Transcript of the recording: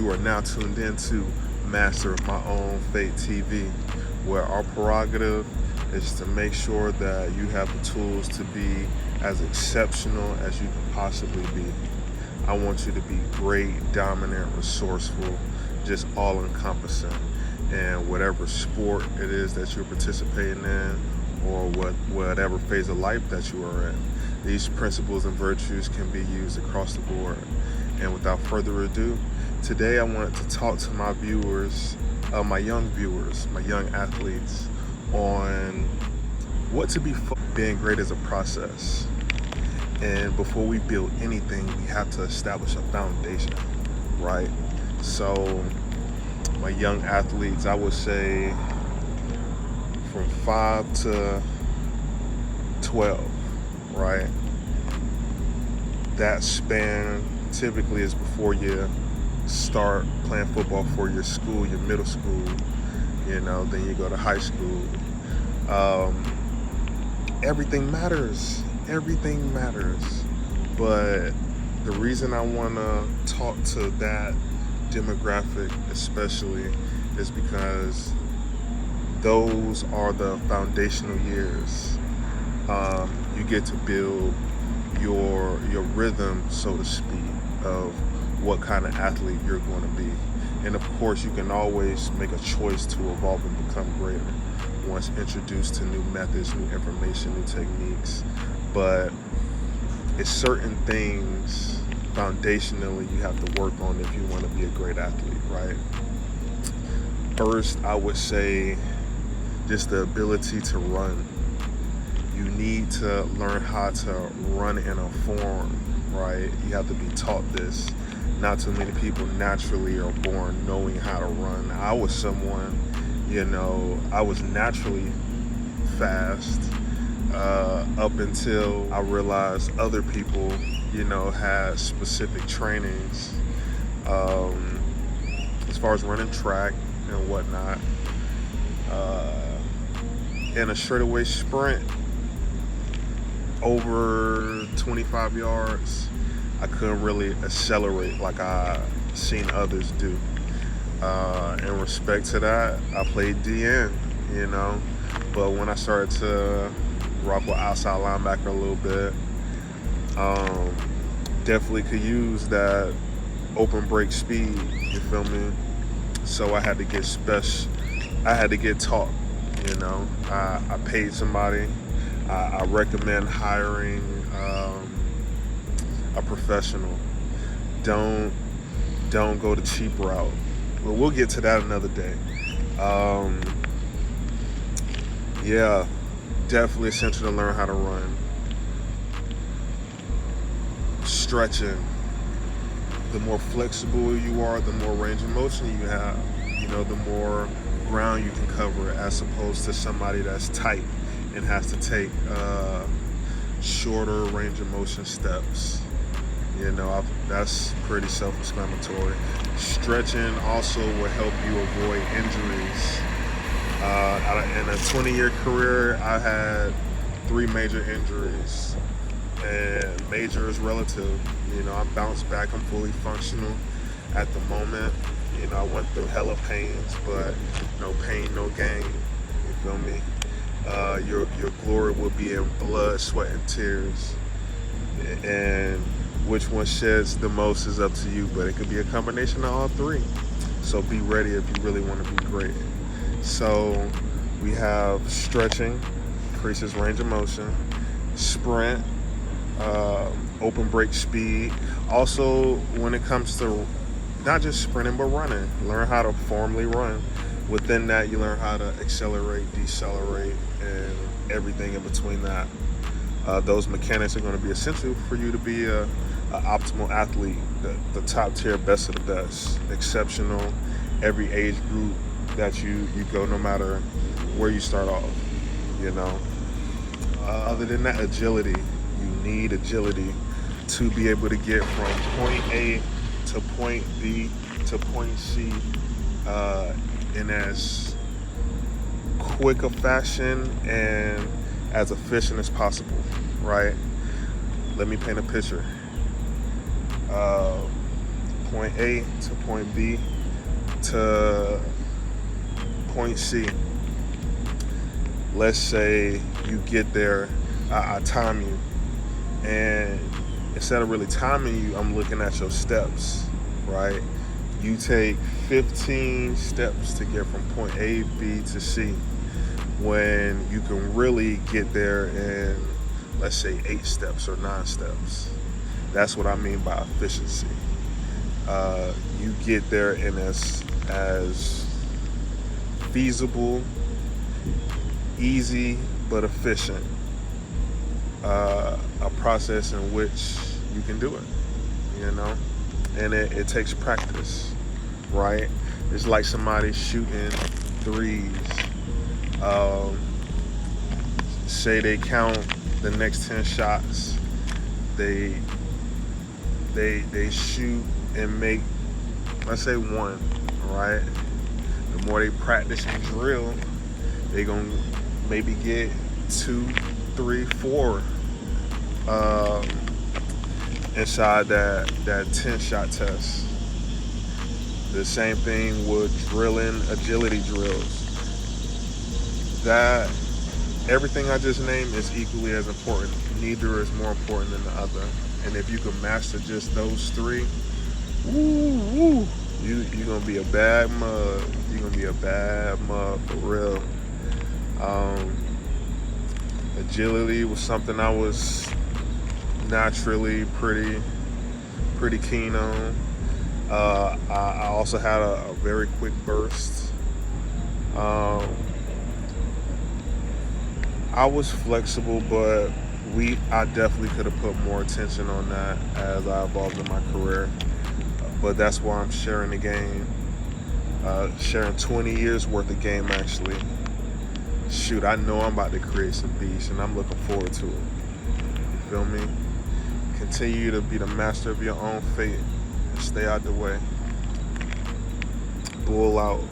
You are now tuned into Master of My Own Fate TV, where our prerogative is to make sure that you have the tools to be as exceptional as you can possibly be. I want you to be great, dominant, resourceful, just all-encompassing. And whatever sport it is that you're participating in, or whatever phase of life that you are in, these principles and virtues can be used across the board. And without further ado, today I wanted to talk to my viewers, my young athletes, on what to be. Being great is a process. And before we build anything, we have to establish a foundation, right? So my young athletes, I would say from 5 to 12, right? That span typically is before you start playing football for your school, your middle school, then you go to high school. Everything matters. Everything matters. But the reason I want to talk to that demographic especially is because those are the foundational years. You get to build your rhythm, so to speak, of what kind of athlete you're going to be. And of course, you can always make a choice to evolve and become greater once introduced to new methods, new information, new techniques. But it's certain things foundationally you have to work on if you want to be a great athlete, right? First, I would say just the ability to run. You need to learn how to run in a form, right? You have to be taught this. Not too many people naturally are born knowing how to run. I was someone, I was naturally fast up until I realized other people, had specific trainings as far as running track and whatnot. In a straightaway sprint, over 25 yards, I couldn't really accelerate like I seen others do. In respect to that, I played DN, but when I started to rock with outside linebacker a little bit, definitely could use that open break speed, you feel me? So I had to get taught, I paid somebody. I recommend hiring a professional. Don't go the cheap route. But we'll get to that another day. Yeah, definitely essential to learn how to run. Stretching. The more flexible you are, the more range of motion you have. The more ground you can cover, as opposed to somebody that's tight and has to take shorter range of motion steps. That's pretty self-explanatory. Stretching also will help you avoid injuries. In a 20-year career, I had 3 major injuries, and major is relative. I bounced back. I'm fully functional at the moment. I went through hella pains, but no pain, no gain. You feel me? Your glory will be in blood, sweat, and tears. And which one sheds the most is up to you, but it could be a combination of all 3. So be ready if you really want to be great. So we have stretching, increases range of motion, sprint, open break speed. Also, when it comes to not just sprinting, but running, learn how to formally run. Within that, you learn how to accelerate, decelerate, and everything in between that. Those mechanics are going to be essential for you to be an optimal athlete, the top tier, best of the best, exceptional, every age group that you go, no matter where you start off, Other than that, agility. You need agility to be able to get from point A to point B to point C in as quick a fashion and as efficient as possible, right? Let me paint a picture. point A to point B to point C. Let's say you get there, I time you, and instead of really timing you, I'm looking at your steps, right? You take 15 steps to get from point A, B to C, when you can really get there in, let's say, 8 steps or 9 steps. That's what I mean by efficiency. You get there in as feasible, easy, but efficient a process in which you can do it, and it takes practice, right? It's like somebody shooting threes. Say they count the next 10 shots, they shoot and make, let's say, 1, right? The more they practice and drill, they gonna maybe get 2, 3, 4 inside that 10-shot test. The same thing with drilling agility drills. That everything I just named is equally as important. Neither is more important than the other. And if you can master just those 3, you're gonna be a bad mug. You're gonna be a bad mug for real. Agility was something I was naturally pretty keen on. I also had a very quick burst. I was flexible, but I definitely could have put more attention on that as I evolved in my career. But that's why I'm sharing the game, sharing 20 years worth of game actually. Shoot, I know I'm about to create some beasts, and I'm looking forward to it. You feel me? Continue to be the master of your own fate and stay out the way. Bull out.